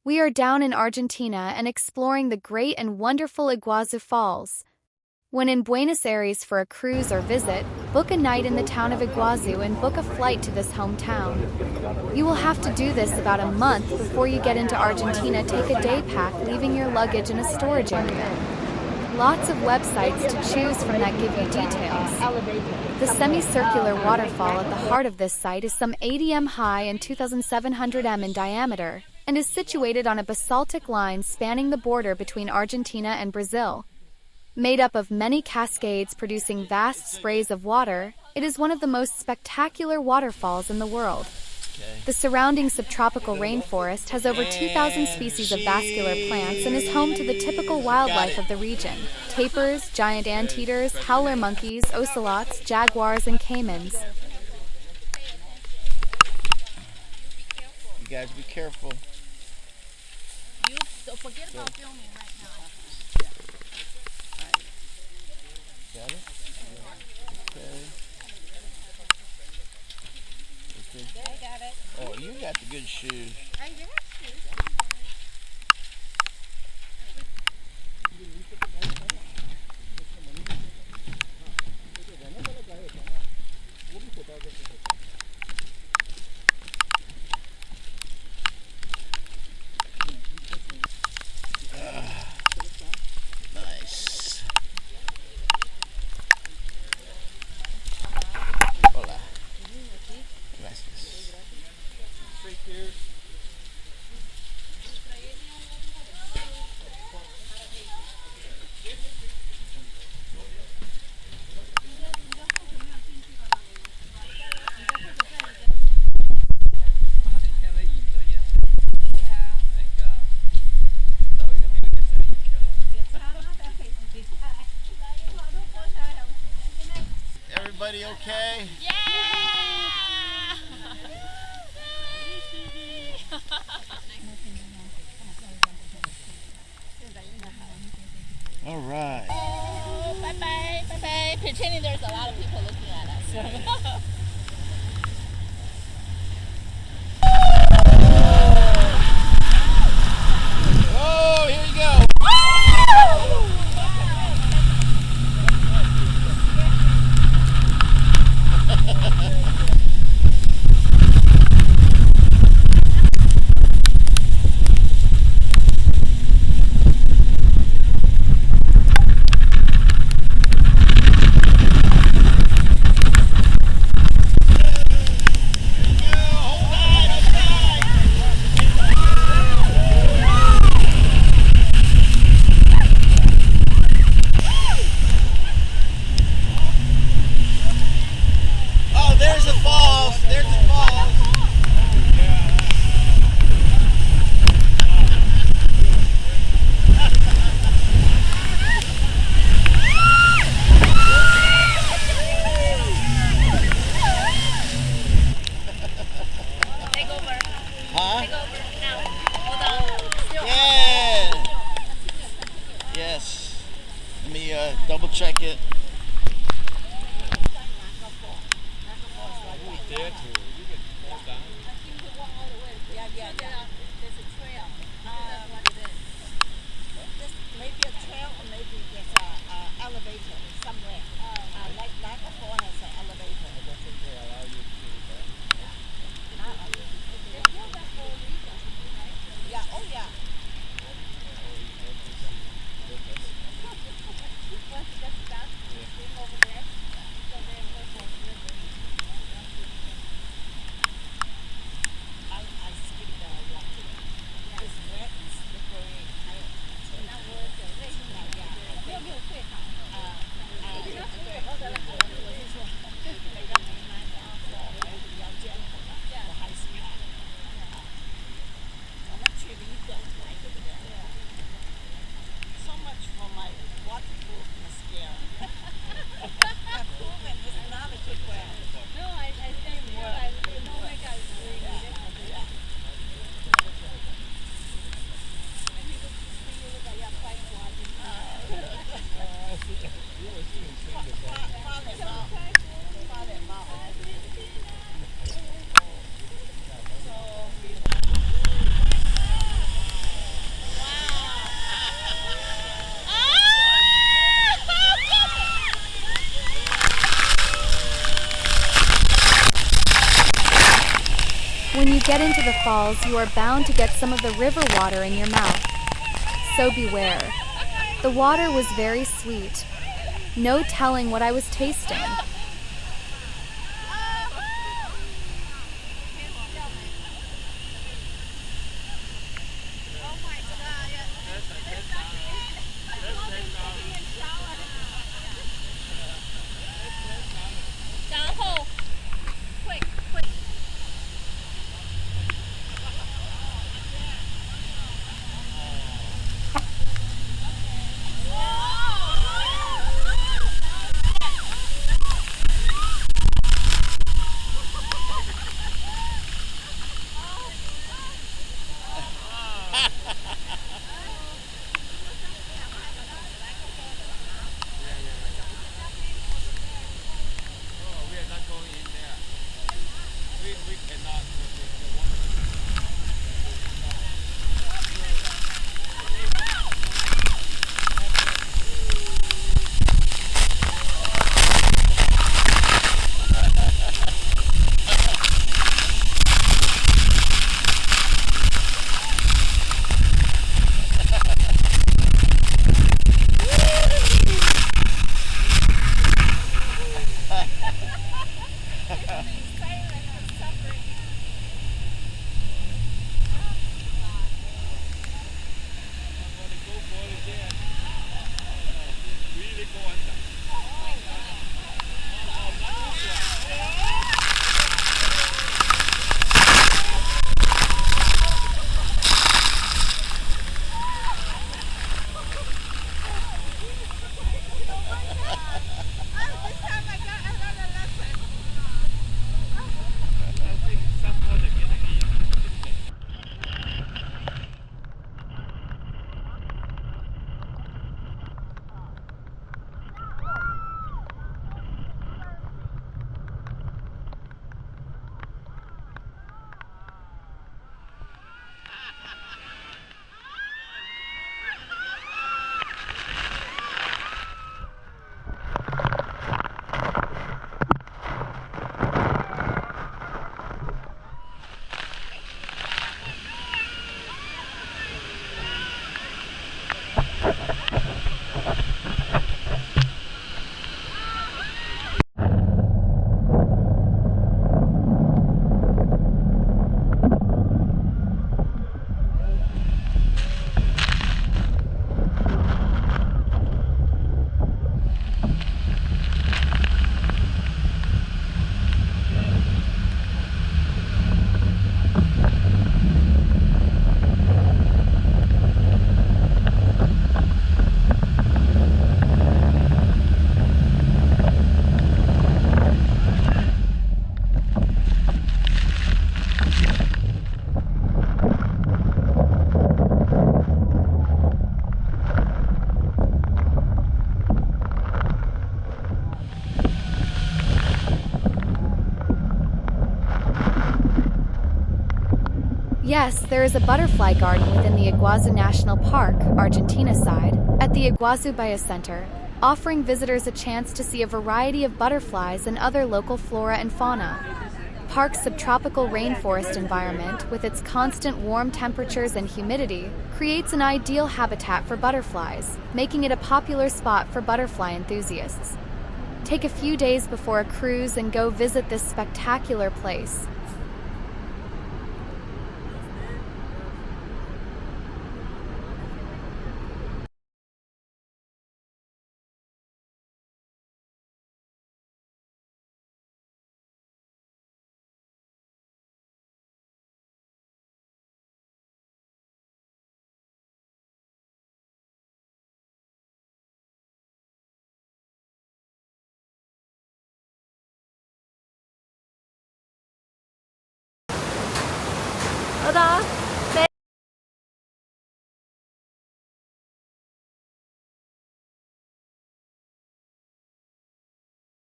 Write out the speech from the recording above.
We are down in Argentina and exploring the great and wonderful Iguazu Falls. When in Buenos Aires for a cruise or visit, book a night in the town of Iguazu and book a flight to this hometown. You will have to do this about a month before you get into Argentina. Take a day pack, leaving your luggage in a storage area. Lots of websites to choose from that give you details. The semicircular waterfall at the heart of this site is some 80 m high and 2,700 m in diameter, and is situated on a basaltic line spanning the border between Argentina and Brazil. Made up of many cascades producing vast sprays of water, it is one of the most spectacular waterfalls in the world. The surrounding subtropical rainforest has over 2,000 species of vascular plants and is home to the typical wildlife of the region: tapirs, giant anteaters, howler monkeys, ocelots, jaguars, and caimans. You guys be careful. Don't forget about filming right now. Got it? Okay. I got it. Oh, you got the good shoes. I got shoes. Nice. Hola. Gracias. Everybody okay? Yeah! All right. Oh, bye-bye, bye-bye. Pretending there's a lot of people looking at us. Oh, here you go. There's the falls. There's the falls. Take over. Huh? Take over. Now. Hold on. Still. Yeah. Yes. Let me double check it. Yeah. There's a trail. That's what it is. This maybe a trail or maybe there's a elevator somewhere. Like Niagara has an elevator. I don't think they allow you to do that. They built that for a reason, right? Yeah. Oh yeah. What's that? falls, you are bound to get some of the river water in your mouth. So beware. The water was very sweet. No telling what I was tasting. Yes, there is a butterfly garden within the Iguazu National Park, Argentina side, at the Iguazu Biocenter, offering visitors a chance to see a variety of butterflies and other local flora and fauna. Park's subtropical rainforest environment, with its constant warm temperatures and humidity, creates an ideal habitat for butterflies, making it a popular spot for butterfly enthusiasts. Take a few days before a cruise and go visit this spectacular place.